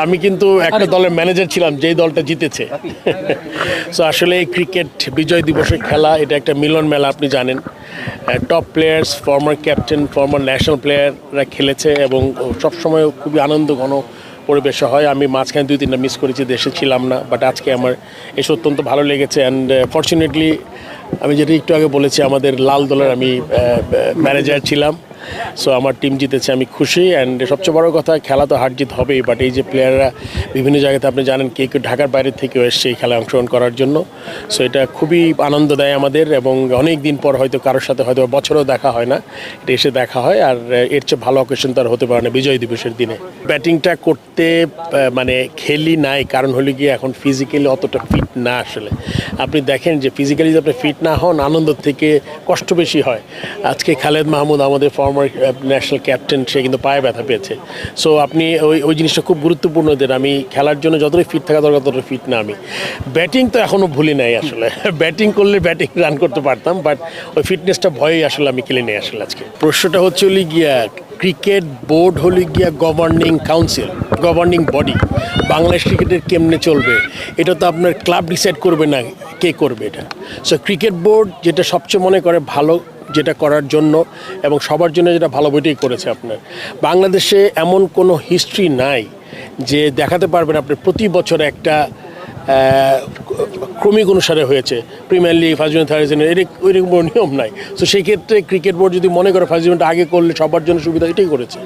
আমি কিন্তু একটা দলের ম্যানেজার ছিলাম যেই দলটা জিতেছে। সো আসলে এই ক্রিকেট বিজয় দিবসের খেলা এটা একটা মিলন মেলা, আপনি জানেন। Top players, former captain, former national প্লেয়াররা খেলেছে এবং সবসময় খুবই আনন্দ ঘন পরিবেশ হয়। আমি মাঝখানে 2-3টা মিস করেছি, দেশে ছিলাম না, বাট আজকে আমার এসে অত্যন্ত ভালো লেগেছে। অ্যান্ড ফর্চুনেটলি আমি যেটা একটু আগে বলেছি, আমাদের লাল দলের আমি ম্যানেজার ছিলাম। সো আমার টিম জিতেছে, আমি খুশি। অ্যান্ড সবচেয়ে বড় কথা, খেলা তো হার জিত হবেই, বাট এই যে প্লেয়াররা বিভিন্ন জায়গাতে আপনি জানেন কেউ কেউ ঢাকার বাইরে থেকেও এসছে এই খেলায় অংশগ্রহণ করার জন্য। সো এটা খুবই আনন্দ দেয় আমাদের, এবং অনেক দিন পর হয়তো কারোর সাথে হয়তো বছরেও দেখা হয় না, এটা এসে দেখা হয়। আর এর চেয়ে ভালো অকেশন তো আর হতে পারে না বিজয় দিবসের দিনে। ব্যাটিংটা করতে মানে খেলি নাই, কারণ হলে গিয়ে এখন ফিজিক্যালি অতটা ফিট না। আসলে আপনি দেখেন যে ফিজিক্যালি যদি আপনি ফিট না হন, আনন্দ থেকে কষ্ট বেশি হয়। আজকে খালেদ মাহমুদ আমাদের ফর্মার ন্যাশনাল ক্যাপ্টেন, সে কিন্তু পায়ে ব্যথা পেয়েছে। সো আপনি ওই জিনিসটা খুব গুরুত্বপূর্ণ যে আমি খেলার জন্য যতটাই ফিট থাকা দরকার ততটা ফিট না আমি। ব্যাটিং তো এখনও ভুলি নাই আসলে। ব্যাটিং করলে ব্যাটিং রান করতে পারতাম, বাট ওই ফিটনেসটা ভয়েই আসলে আমি খেলে নেই আসলে। আজকে প্রশ্নটা হচ্ছে হলি গিয়া, ক্রিকেট বোর্ড হলে গিয়া governing council, governing body. Bangladesh ক্রিকেটের কেমনে চলবে এটা তো আপনার ক্লাব ডিসাইড করবে না, কে করবে এটা। সো ক্রিকেট বোর্ড যেটা সবচেয়ে মনে করে ভালো, যেটা করার জন্য এবং সবার জন্য যেটা ভালো, বইটাই করেছে। আপনার বাংলাদেশে এমন কোনো হিস্ট্রি নাই যে দেখাতে পারবেন আপনি প্রতি বছর একটা ক্রমিক অনুসারে হয়েছে premier league, first division, third division, ওইরকম কোনো নিয়ম নাই। সো সেই ক্ষেত্রে ক্রিকেট বোর্ড যদি মনে করে ফার্স্ট ডিভিশনটা আগে করলে সবার জন্য সুবিধা, এটাই করেছে।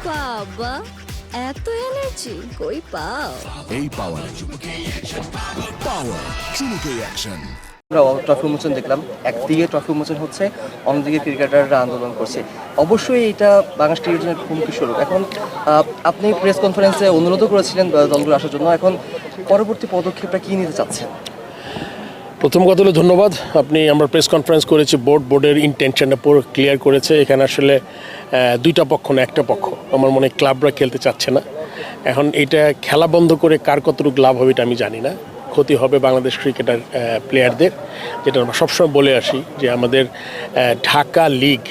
বাবা, এত এনার্জি কই পাও? এই পাওয়ার চুমুকে অ্যাকশন। আমরা ট্রফি উন্মোচন দেখলাম, একদিকে ট্রফি উন্মোচন হচ্ছে, অন্যদিকে ক্রিকেটাররা আন্দোলন করছে। অবশ্যই এটা বাংলাদেশ ক্রিকেটের হুমকি স্বরূপ। এখন আপনি প্রেস কনফারেন্সে অনুরোধও করেছিলেন দলগুলো আসার জন্য, এখন পরবর্তী পদক্ষেপটা কী নিতে চাচ্ছেন? প্রথম কথা হলো ধন্যবাদ, আমরা প্রেস কনফারেন্স করেছি, বোর্ডের ইন্টেনশনটা পুরো ক্লিয়ার করেছে। এখানে আসলে দুইটা পক্ষ না, একটা পক্ষ। আমার মনে হয় ক্লাবরা খেলতে চাচ্ছে না। এখন এটা খেলা বন্ধ করে কার কতটুকু লাভ হবে এটা আমি জানি না। ক্ষতি হবে বাংলাদেশ ক্রিকেটার প্লেয়ারদের, যেটা আমরা সবসময় বলে আসি যে আমাদের Dhaka league,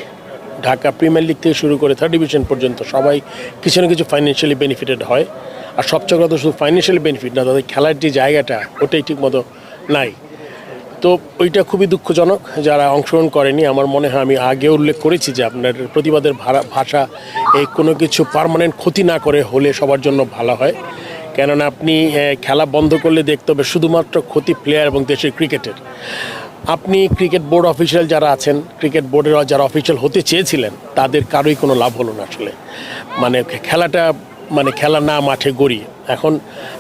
Dhaka premier league থেকে শুরু করে থার্ড ডিভিশন পর্যন্ত সবাই কিছু না কিছু ফাইন্যান্সিয়ালি বেনিফিটেড হয়। আর সবচেয়ে কথা শুধু ফাইন্যান্সিয়ালি বেনিফিট না, তাদের খেলার যে জায়গাটা ওটাই ঠিক মতো নাই। তো ওইটা খুবই দুঃখজনক যারা অংশগ্রহণ করেনি। আমার মনে হয় আমি আগে উল্লেখ করেছি যে আপনার প্রতিবাদের ভাষা এই কোনো কিছু পার্মানেন্ট ক্ষতি না করে হলে সবার জন্য ভালো হয়। কেননা আপনি খেলা বন্ধ করলে দেখতে হবে শুধুমাত্র ক্ষতি প্লেয়ার এবং দেশের ক্রিকেটের। আপনি ক্রিকেট বোর্ড অফিসিয়াল যারা আছেন, ক্রিকেট বোর্ডের যারা অফিসিয়াল হতে চেয়েছিলেন, তাদের কারোই কোনো লাভ হলো না আসলে। খেলাটা খেলা না মাঠে গড়িয়ে। এখন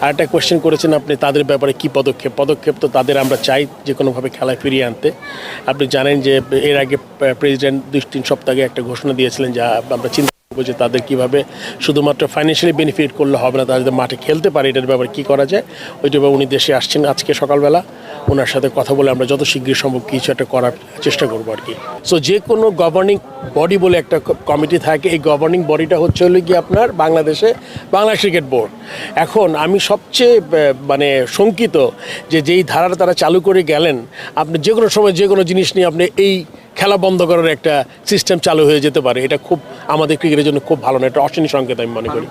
আরেকটা কোয়েশ্চেন করেছেন আপনি, তাদের ব্যাপারে কি পদক্ষেপ তো তাদের আমরা চাই যে কোনোভাবে খেলায় ফিরিয়ে আনতে। আপনি জানেন যে এর আগে প্রেসিডেন্ট 2-3 সপ্তাহ আগে একটা ঘোষণা দিয়েছিলেন যা আমরা চিন্তা করবো যে তাদের কীভাবে শুধুমাত্র ফাইন্যান্সিয়ালি বেনিফিট করলে হবে না, তারা যদি মাঠে খেলতে পারে এটার ব্যাপারে কী করা যায়। ওইটার ব্যাপারে উনি দেশে আসছেন আজকে সকালবেলা, ওনার সাথে কথা বলে আমরা যত শীঘ্রই সম্ভব কিছু একটা করার চেষ্টা করবো আর কি। সো যে কোনো গভর্নিং বডি বলে একটা কমিটি থাকে, এই গভর্নিং বডিটা হচ্ছে হলো কি আপনার বাংলাদেশ ক্রিকেট বোর্ড। এখন আমি সবচেয়ে শঙ্কিত যে যেই ধারাটা তারা চালু করে গেলেন, আপনি যে কোনো সময় যে কোনো জিনিস নিয়ে আপনি এই খেলা বন্ধ করার একটা সিস্টেম চালু হয়ে যেতে পারে। এটা খুব আমাদের ক্রিকেটের জন্য খুব ভালো না, একটা অশনি সংকেত আমি মনে করি।